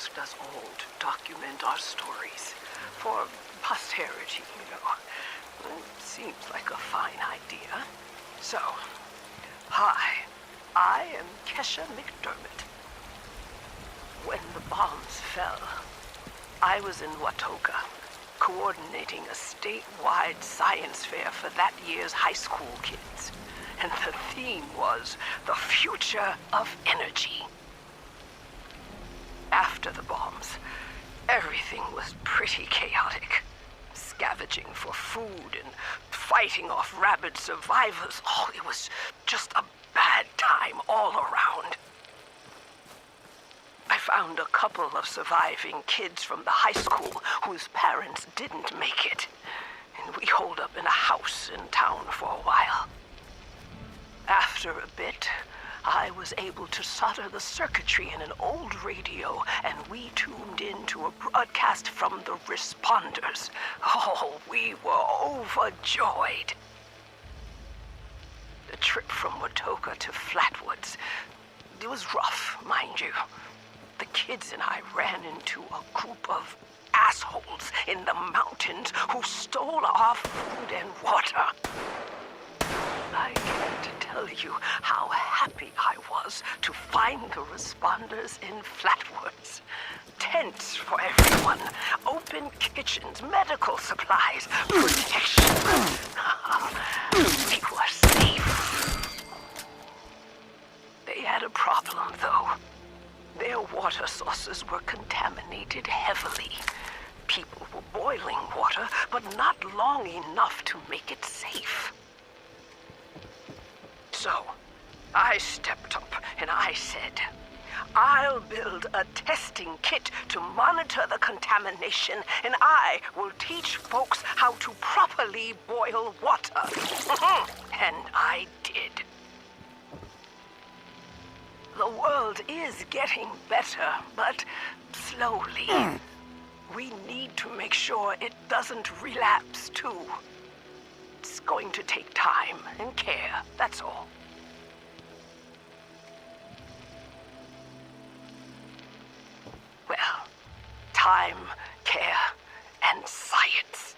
asked us all to document our stories for posterity, you know. It seems like a fine idea. So, hi, I am Kesha McDermott. When the bombs fell, I was in Watoka, coordinating a statewide science fair for that year's high school kids. And the theme was the future of energy. After the bombs, everything was pretty chaotic. Scavenging for food and fighting off rabid survivors. Oh, it was just a bad time all around. I found a couple of surviving kids from the high school whose parents didn't make it. And we holed up in a house in town for a while. After a bit, I was able to solder the circuitry in an old radio, and we tuned into a broadcast from the responders. Oh, we were overjoyed. The trip from Watoka to Flatwoods, it was rough, mind you. The kids and I ran into a group of assholes in the mountains who stole our food and water. I can't tell you how happy I was to find the responders in Flatwoods. Tents for everyone, open kitchens, medical supplies, protection. We were safe. They had a problem, though. Their water sources were contaminated heavily. People were boiling water, but not long enough to make it safe. So, I stepped up and I said, I'll build a testing kit to monitor the contamination, and I will teach folks how to properly boil water. And I did. The world is getting better, but slowly. We need to make sure it doesn't relapse, too. It's going to take time and care, that's all. Well, time, care, and science.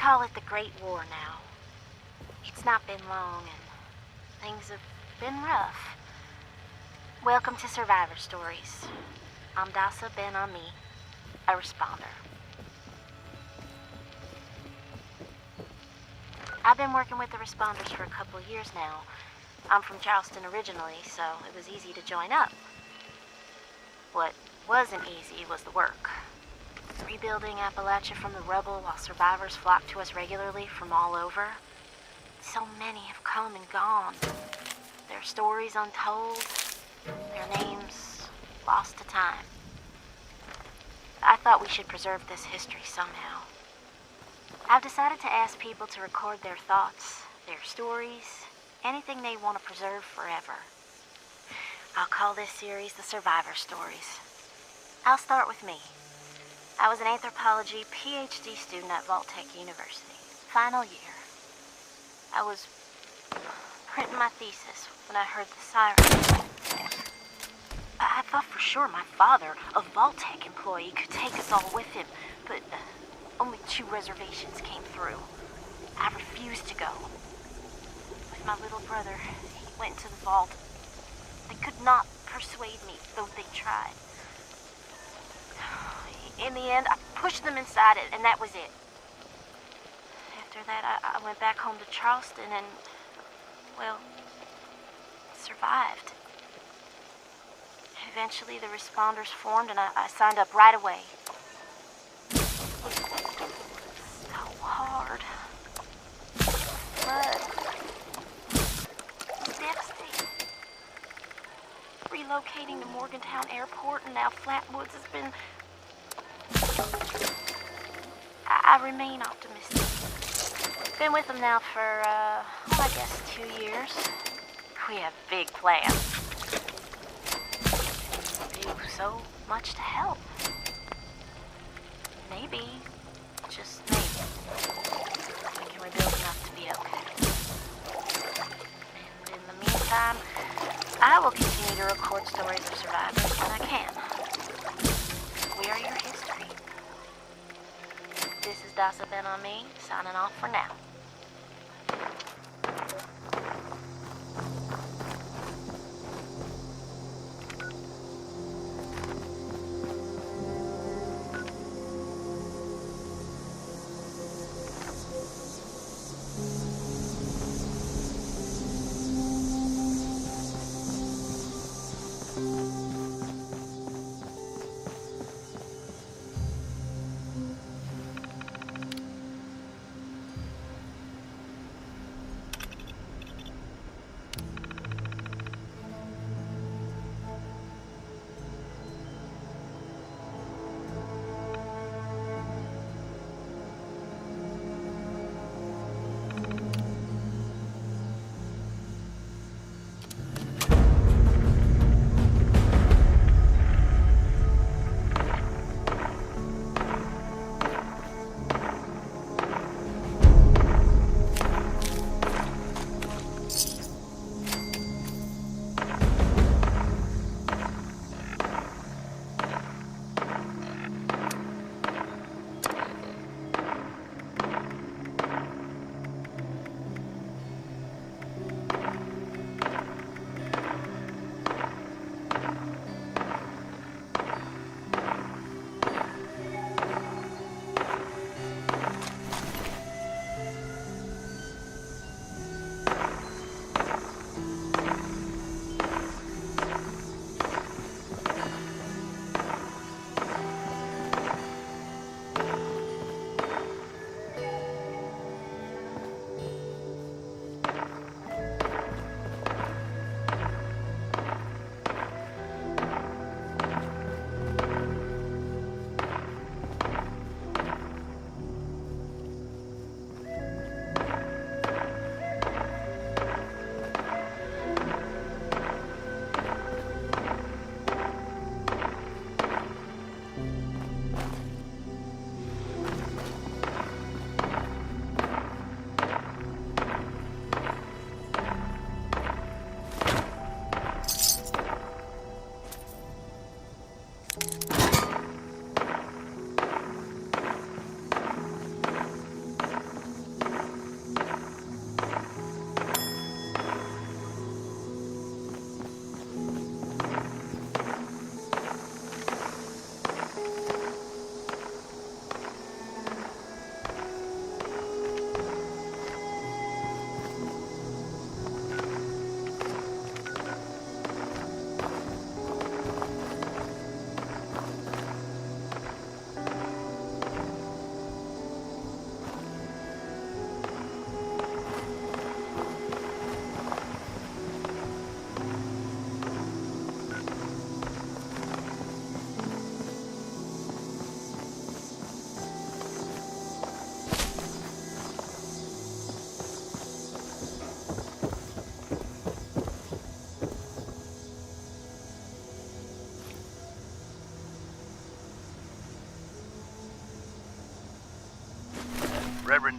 call it the Great War now. It's not been long, and things have been rough. Welcome to Survivor Stories. I'm Dasa Ben-Ami, a responder. I've been working with the responders for a couple years now. I'm from Charleston originally, so it was easy to join up. What wasn't easy was the work. Rebuilding Appalachia from the rubble while survivors flock to us regularly from all over. So many have come and gone. Their stories untold, their names lost to time. I thought we should preserve this history somehow. I've decided to ask people to record their thoughts, their stories, anything they want to preserve forever. I'll call this series The Survivor Stories. I'll start with me. I was an anthropology PhD student at Tech University, final year. I was printing my thesis when I heard the siren. I thought for sure my father, a Tech employee, could take us all with him, but only 2 reservations came through. I refused to go. With my little brother, he went to the vault. They could not persuade me, though they tried. In the end, I pushed them inside it, and that was it. After that, I went back home to Charleston and, well, survived. Eventually, the responders formed, and I signed up right away. So hard. Blood. Devastating. Relocating to Morgantown Airport and now Flatwoods has been... I remain optimistic. Been with them now for, I guess 2 years. We have big plans. Do so much to help. Maybe, just maybe, we can rebuild enough to be okay. And in the meantime, I will continue to record stories of survivors when I can. We are your history. This is Dasa Ben-Ami, signing off for now.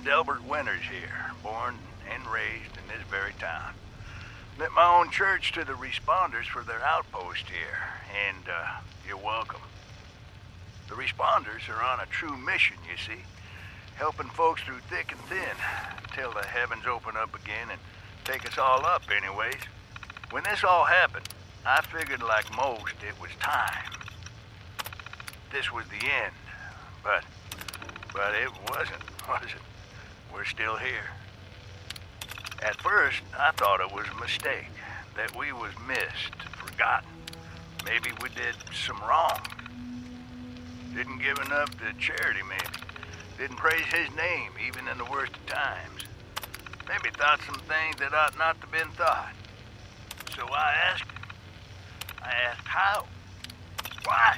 Delbert Winters here, born and raised in this very town. Lent my own church to the responders for their outpost here, and you're welcome. The responders are on a true mission, you see, helping folks through thick and thin, till the heavens open up again and take us all up anyways. When this all happened, I figured like most it was time. This was the end, but it wasn't, was it? We're still here. At first, I thought it was a mistake, that we was missed, forgotten. Maybe we did some wrong. Didn't give enough to charity, maybe. Didn't praise his name, even in the worst of times. Maybe thought some things that ought not to have been thought. So I asked how? Why?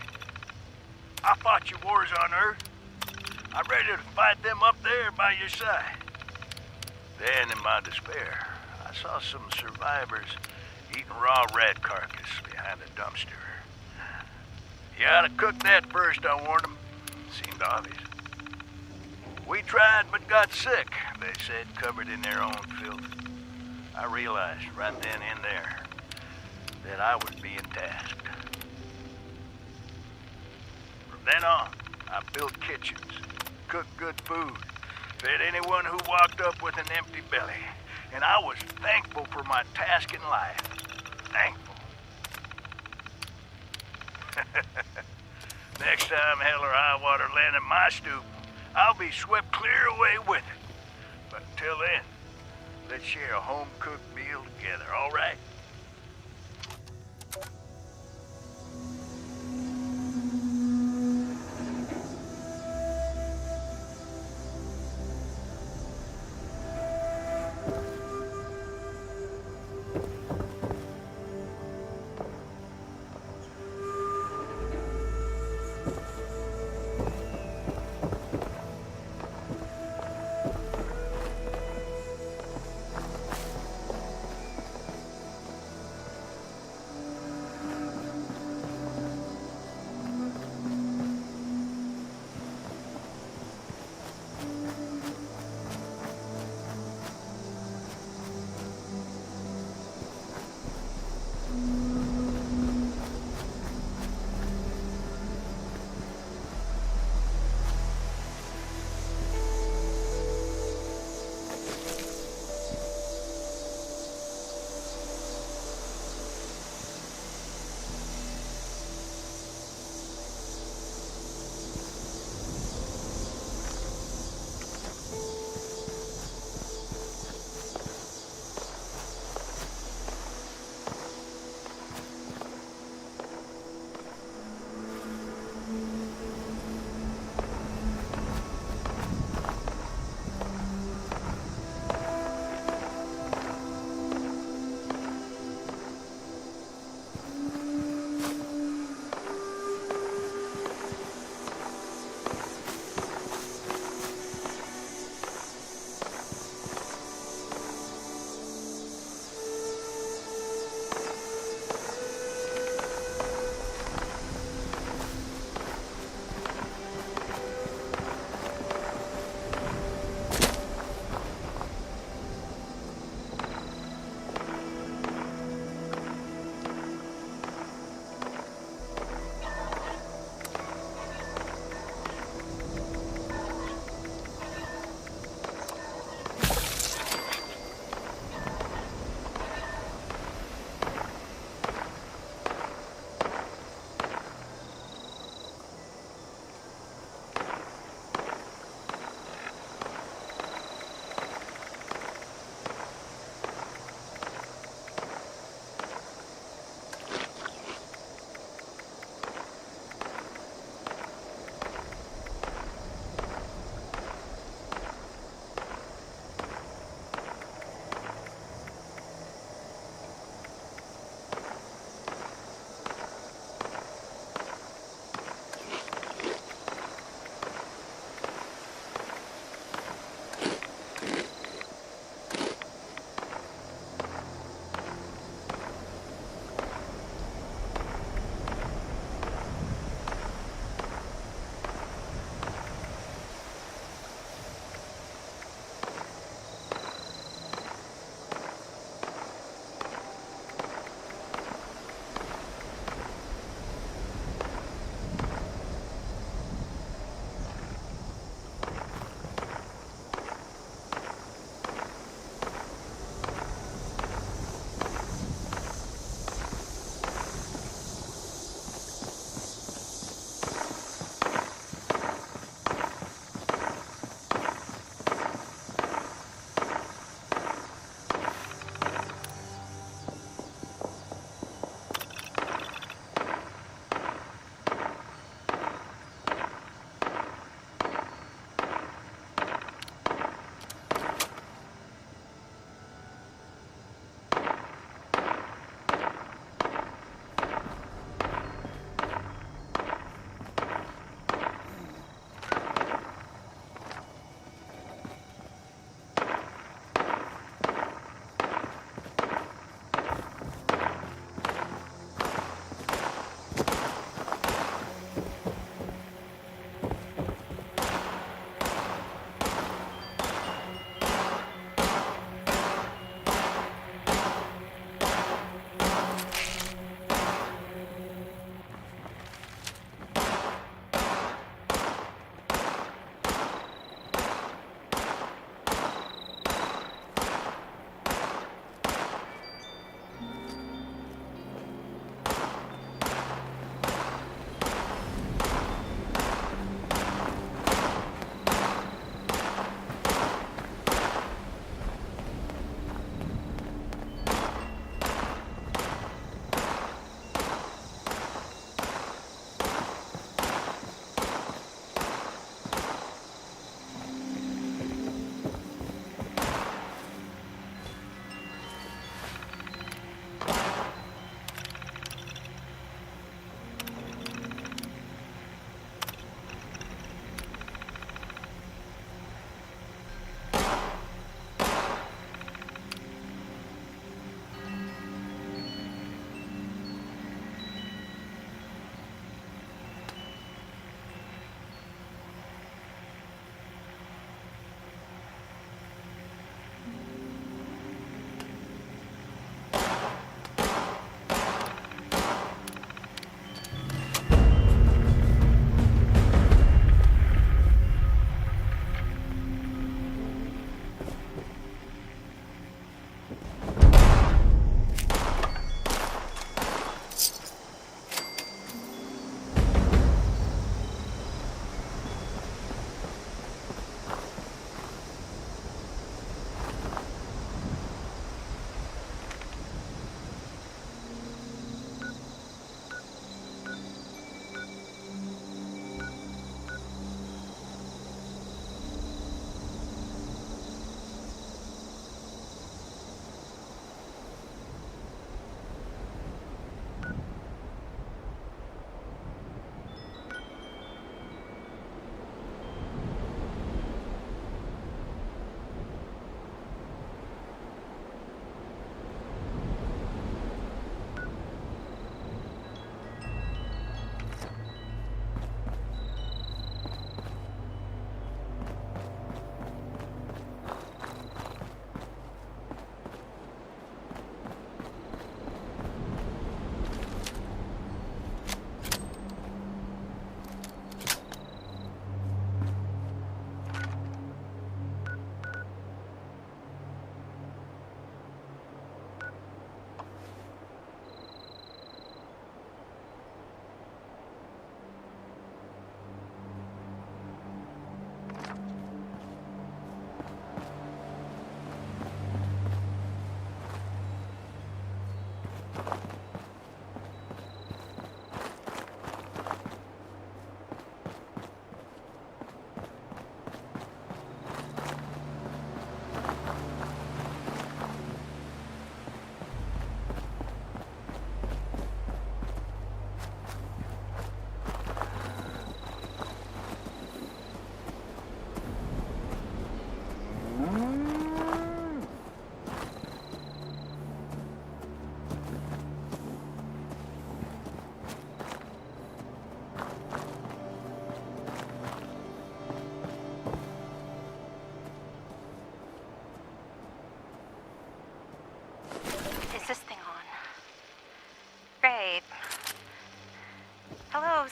I fought your wars on Earth. I'm ready to fight them up there by your side. Then, in my despair, I saw some survivors eating raw rat carcass behind a dumpster. You ought to cook that first, I warned them. Seemed obvious. We tried but got sick, they said, covered in their own filth. I realized right then and there that I was being tasked. From then on, I built kitchens, cooked good food, fed anyone who walked up with an empty belly, and I was thankful for my task in life. Thankful. Next time hell or high water land at my stoop, I'll be swept clear away with it. But until then, let's share a home-cooked meal together, all right?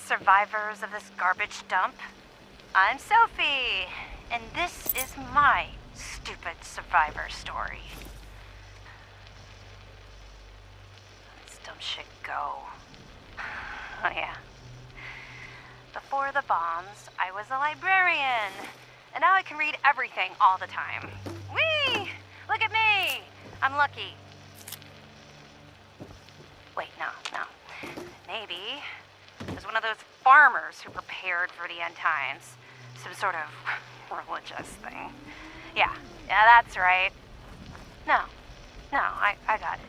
survivors of this garbage dump. I'm Sophie, and this is my stupid survivor story. This dumb shit go. Oh yeah. Before the bombs, I was a librarian, and now I can read everything all the time. Whee! Look at me! I'm lucky. Wait, no. Maybe it was one of those farmers who prepared for the end times. Some sort of religious thing. Yeah, that's right. No, I got it.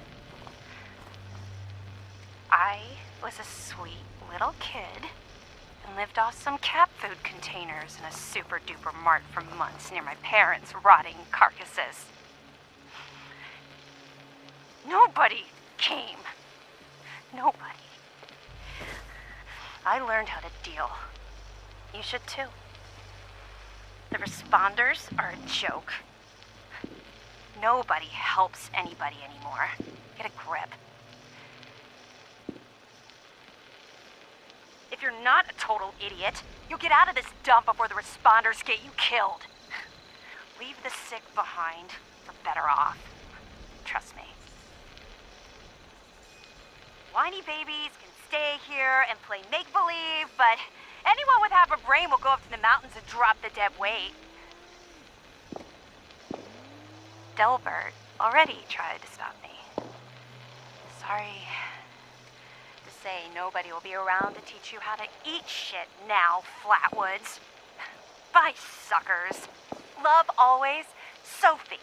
I was a sweet little kid and lived off some cat food containers in a super duper mart for months near my parents' rotting carcasses. Nobody came. Nobody. I learned how to deal. You should too. The responders are a joke. Nobody helps anybody anymore. Get a grip. If you're not a total idiot, you'll get out of this dump before the responders get you killed. Leave the sick behind. You're better off. Trust me. Whiny babies can stay here and play make-believe, but anyone with half a brain will go up to the mountains and drop the dead weight. Delbert already tried to stop me. Sorry to say nobody will be around to teach you how to eat shit now, Flatwoods. Bye, suckers. Love always, Sophie.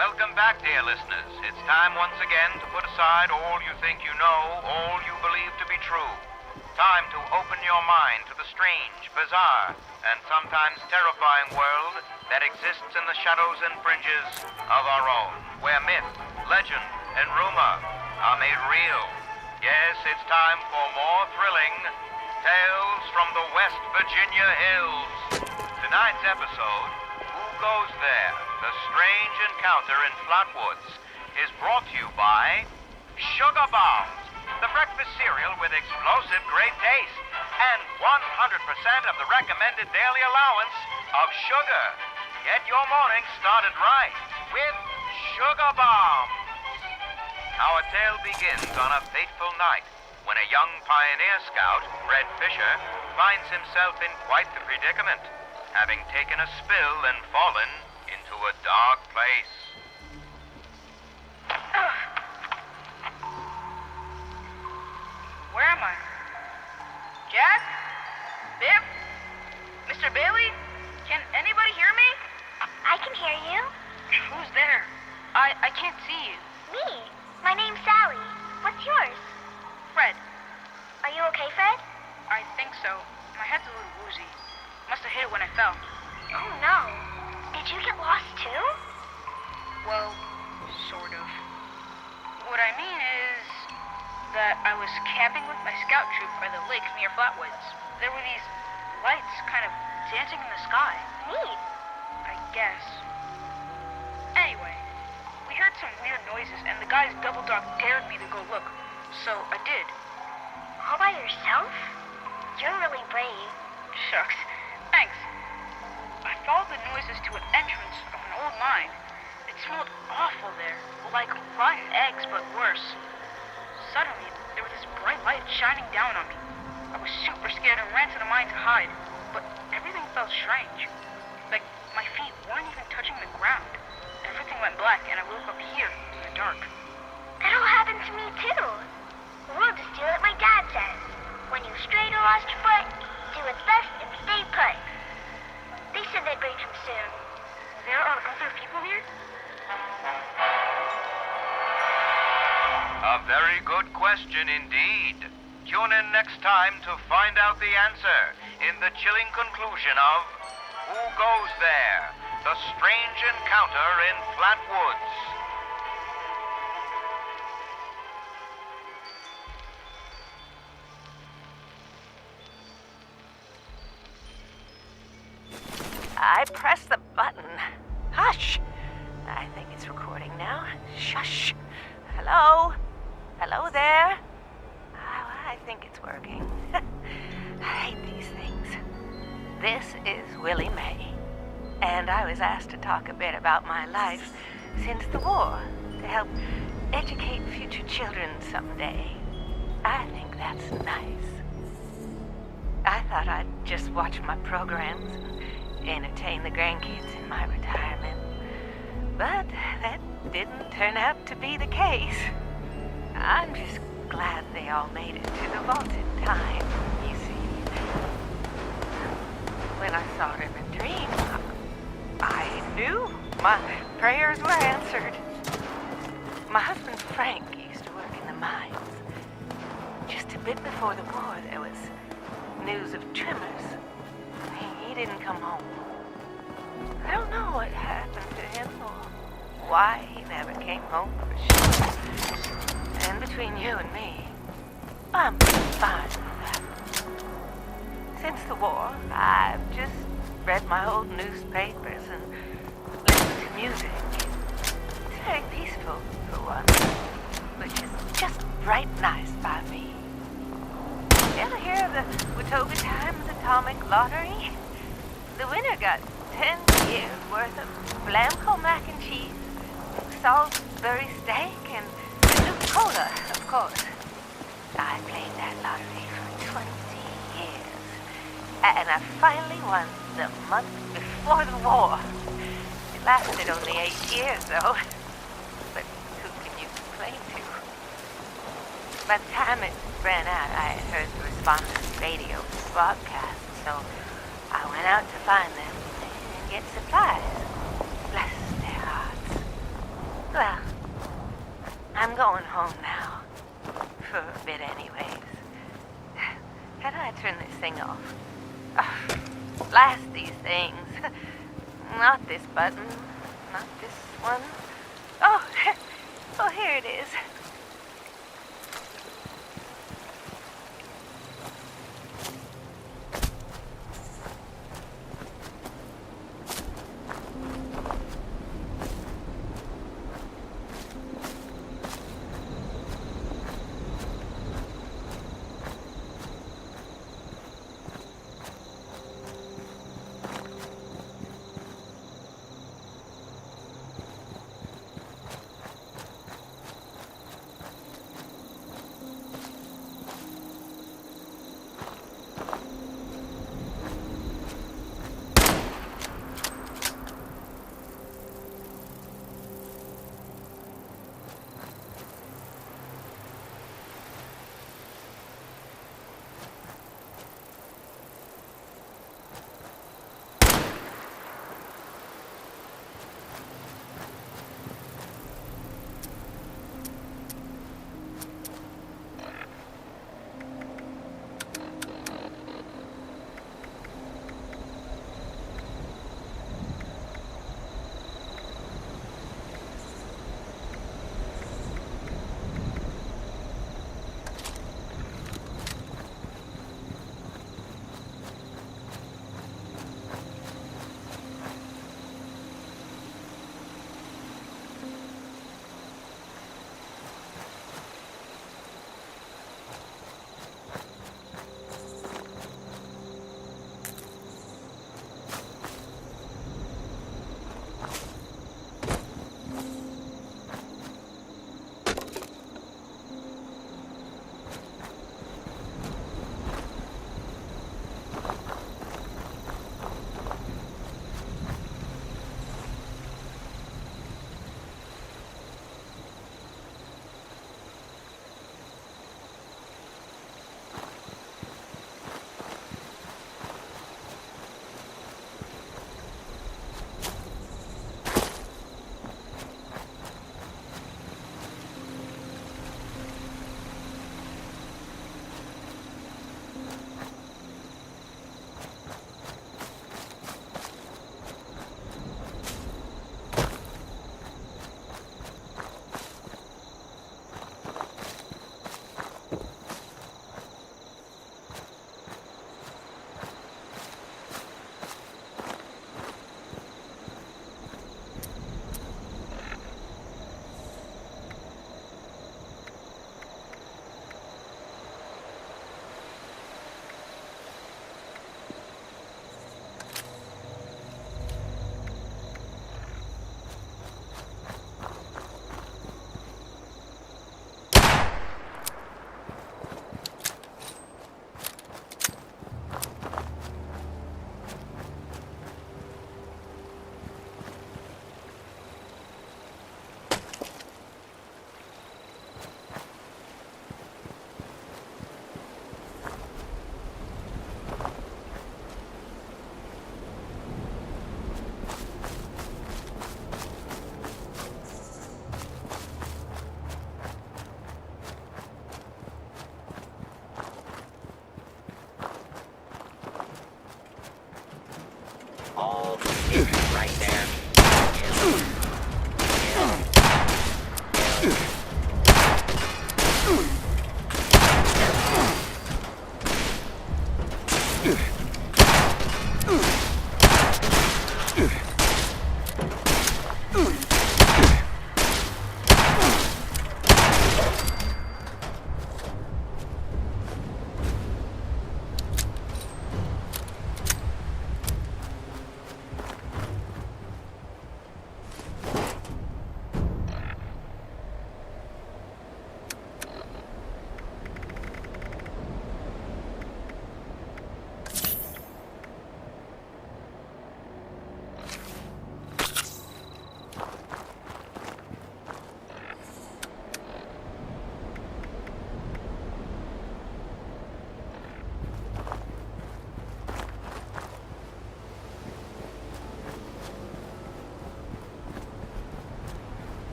Welcome back, dear listeners. It's time once again to put aside all you think you know, all you believe to be true. Time to open your mind to the strange, bizarre, and sometimes terrifying world that exists in the shadows and fringes of our own, where myth, legend, and rumor are made real. Yes, it's time for more thrilling tales from the West Virginia hills. Tonight's episode, Who Goes There? The Strange Encounter in Flatwoods, is brought to you by Sugar Bombs, the breakfast cereal with explosive great taste and 100% of the recommended daily allowance of sugar. Get your morning started right with Sugar Bombs. Our tale begins on a fateful night when a young pioneer scout, Red Fisher, finds himself in quite the predicament, having taken a spill and fallen into a dark place. Where am I? Jack? Biff? Mr. Bailey? Can anybody hear me? I can hear you. Who's there? I can't see you. Me. My name's Sally. What's yours? Fred. Are you okay, Fred? I think so. My head's a little woozy. Must have hit it when I fell. Oh, no. Did you get lost, too? Well, sort of. What I mean is that I was camping with my scout troop by the lake near Flatwoods. There were these lights kind of dancing in the sky. Neat. I guess. Anyway, we heard some weird noises, and the guy's double dog dared me to go look. So I did. All by yourself? You're really brave. Shucks. Thanks. I followed the noises to an entrance of an old mine. It smelled awful there, like rotten eggs, but worse. Suddenly, there was this bright light shining down on me. I was super scared and ran to the mine to hide, but everything felt strange. Like my feet weren't even touching the ground. Everything went black, and I woke up here in the dark. That all happened to me, too. We'll just do what my dad says. When you've strayed or lost your foot, do what's best and stay put. They said they'd bring him soon. There are other people here? A very good question indeed. Tune in next time to find out the answer in the chilling conclusion of Who Goes There? The Strange Encounter in Flatwoods. I pressed the button. Hush! I think it's recording now. Shush! Hello? Hello there? I think it's working. I hate these things. This is Willie Mae, and I was asked to talk a bit about my life since the war to help educate future children someday. I think that's nice. I thought I'd just watch my programs and entertain the grandkids in my retirement. But that didn't turn out to be the case. I'm just glad they all made it to the vaulted time, you see. When I saw it in a dream, I knew my prayers were answered. My husband Frank used to work in the mines. Just a bit before the war, there was news of tremors. He didn't come home. I don't know what happened to him or why he never came home for sure. And between you and me, I'm fine with that. Since the war, I've just read my old newspapers and listened to music. It's very peaceful for once, which is just right nice by me. You ever hear of the Watauga Times Atomic Lottery? The winner got 10 years worth of Blamco mac and cheese, Salisbury steak, and Cola, of course. I played that lottery for 20 years, and I finally won the month before the war. It lasted only 8 years, though. But who can you complain to? By the time it ran out, I had heard the responders' radio broadcast, so I went out to find them and get supplies. Bless their hearts. Well, I'm going home now. For a bit anyways. How do I turn this thing off? Blast these things. Not this button. Not this one. Oh, oh, here it is.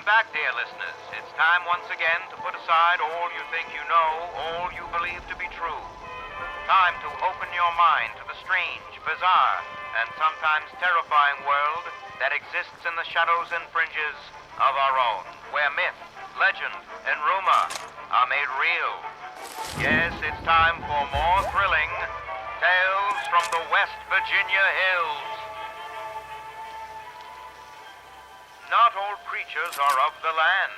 back, dear listeners. It's time once again to put aside all you think you know, all you believe to be true. Time to open your mind to the strange, bizarre, and sometimes terrifying world that exists in the shadows and fringes of our own, where myth, legend, and rumor are made real. Yes, it's time for more thrilling tales from the West Virginia hills. Not all creatures are of the land.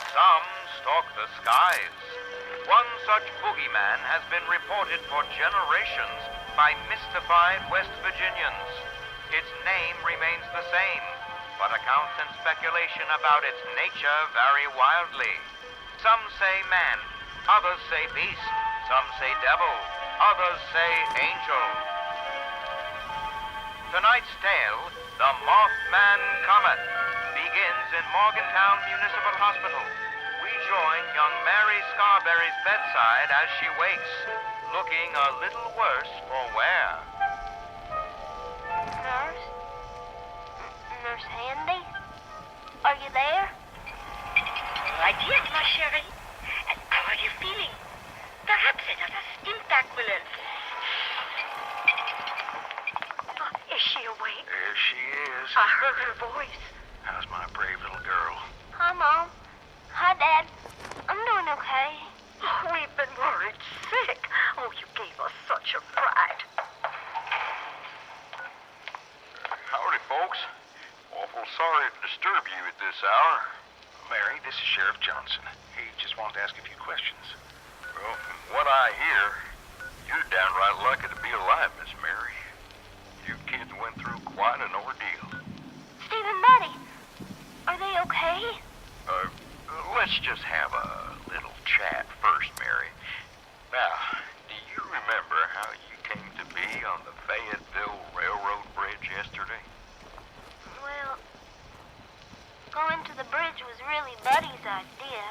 Some stalk the skies. One such boogeyman has been reported for generations by mystified West Virginians. Its name remains the same, but accounts and speculation about its nature vary wildly. Some say man, others say beast, some say devil, others say angel. Tonight's tale, The Mothman Comet, begins in Morgantown Municipal Hospital. We join young Mary Scarberry's bedside as she wakes, looking a little worse for wear. Nurse? Nurse Handy? Are you there? Right, yes, my chérie. And how are you feeling? Perhaps another stim pack will help. Is she awake? There she is. I heard her voice. How's my brave little girl? Hi, Mom. Hi, Dad. I'm doing okay. Oh, we've been worried sick. Oh, you gave us such a fright. Howdy, folks. Awful sorry to disturb you at this hour. Mary, this is Sheriff Johnson. He just wanted to ask a few questions. Well, from what I hear, you're downright lucky to be alive, Miss Mary. You kids went through quite an ordeal. Steve and Buddy, are they okay? Let's just have a little chat first, Mary. Now, do you remember how you came to be on the Fayetteville Railroad Bridge yesterday? Well, going to the bridge was really Buddy's idea.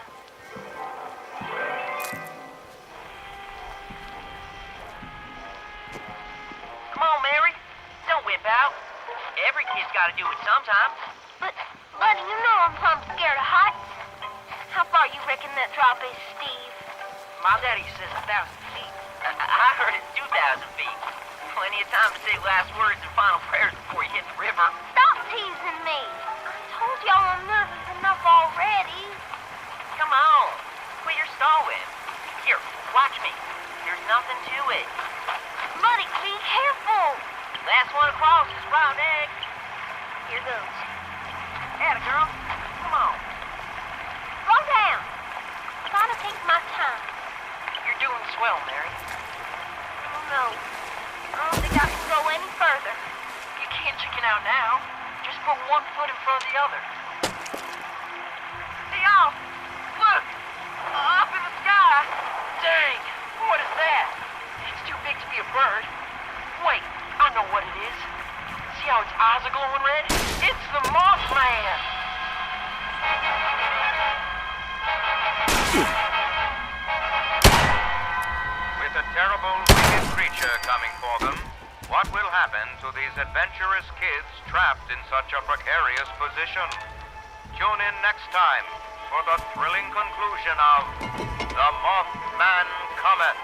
Come on, Mary. Don't whip out. Every kid's got to do it sometimes. But, Buddy, you know I'm plumb scared of heights. How far you reckon that drop is, Steve? My daddy says 1,000 feet. I heard it's 2,000 feet. Plenty of time to say last words and final prayers before you hit the river. Stop teasing me. I told y'all I'm nervous enough already. Come on. Quit your stalling. Here, watch me. There's nothing to it. Buddy, be careful. Last one across is wild egg. Here goes. Atta girl. Come on. Slow down. Try to take my time. You're doing swell, Mary. Oh, no. I don't think I can go any further. You can't chicken out now. Just put one foot in front of the other. Hey, y'all. Look. Up in the sky. Dang. What is that? It's too big to be a bird. Wait. I know what it is. See how its eyes are glowing red? It's the Mothman! With a terrible, wicked creature coming for them, what will happen to these adventurous kids trapped in such a precarious position? Tune in next time for the thrilling conclusion of The Mothman Comet.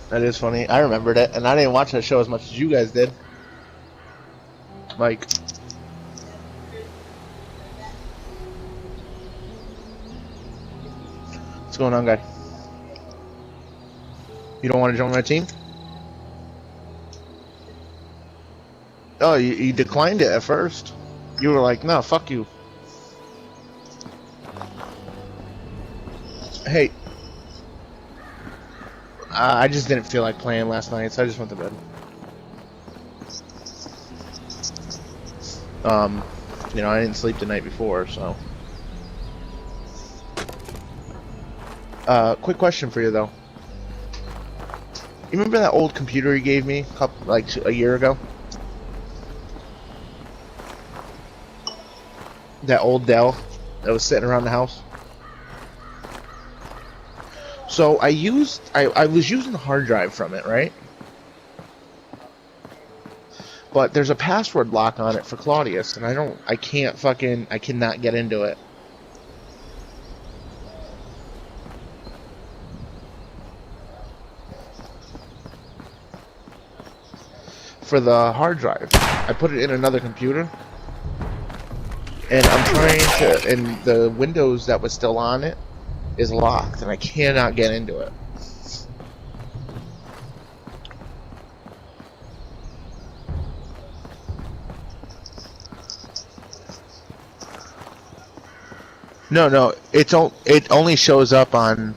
That is funny. I remembered it, and I didn't watch that show as much as you guys did. Mike. What's going on, guy? You don't want to join my team? Oh, you declined it at first. You were like, no, fuck you. Hey. I just didn't feel like playing last night, so I just went to bed. You know, I didn't sleep the night before, so. Quick question for you, though. You remember that old computer you gave me, like a year ago? That old Dell that was sitting around the house? So I was using the hard drive from it, right? But there's a password lock on it for Claudius, and I cannot get into it. For the hard drive, I put it in another computer, and I'm trying to, and the Windows that was still on it is locked, and I cannot get into it. No, it only shows up on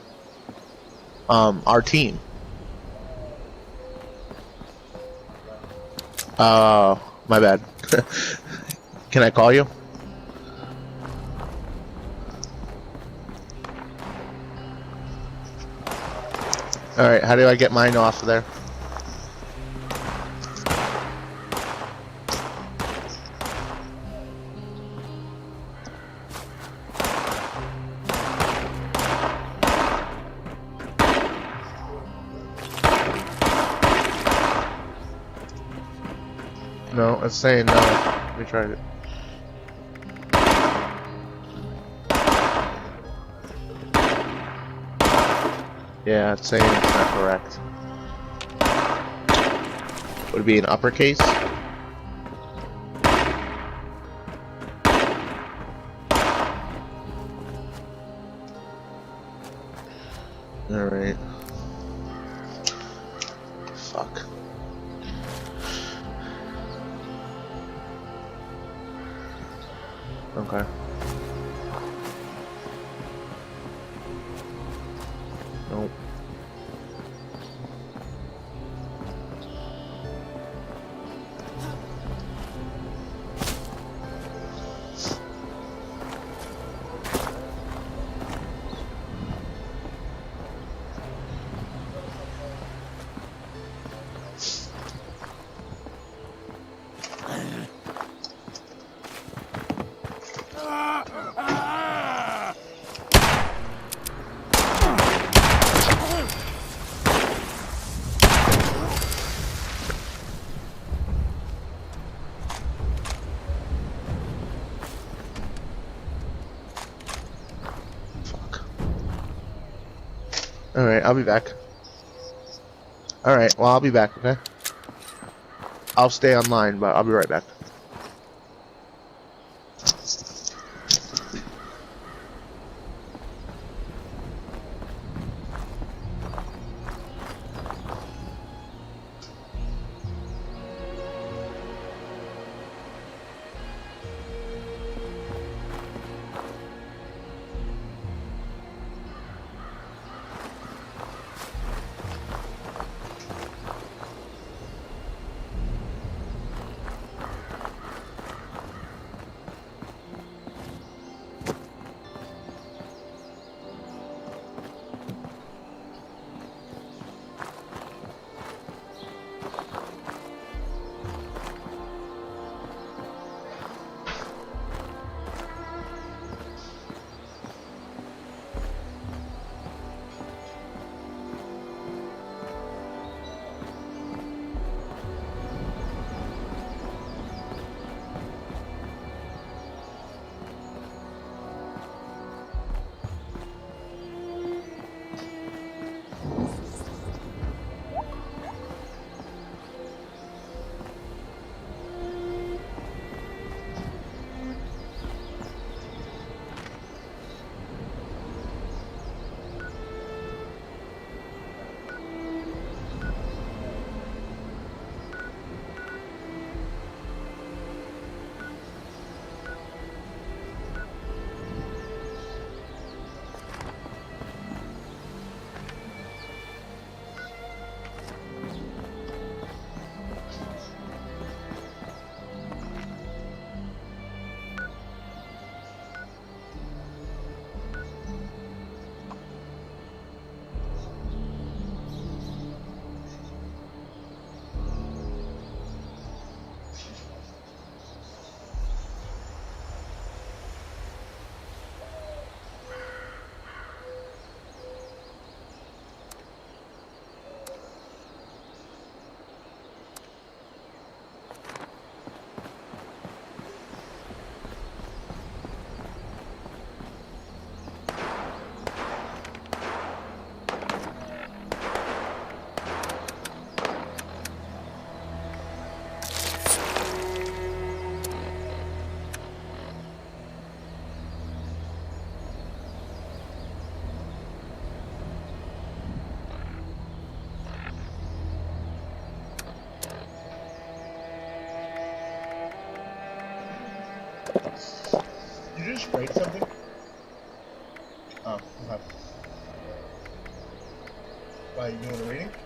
our team. My bad. Can I call you? Alright, how do I get mine off of there? No, it's saying no. We tried it. Yeah, it's saying it's not correct. Would it be an uppercase? Alright. Fuck. Okay. Nope. Alright, I'll be back. Alright, well, I'll be back, okay? I'll stay online, but I'll be right back. Did you just break something? Oh, okay. Why, you doing a reading?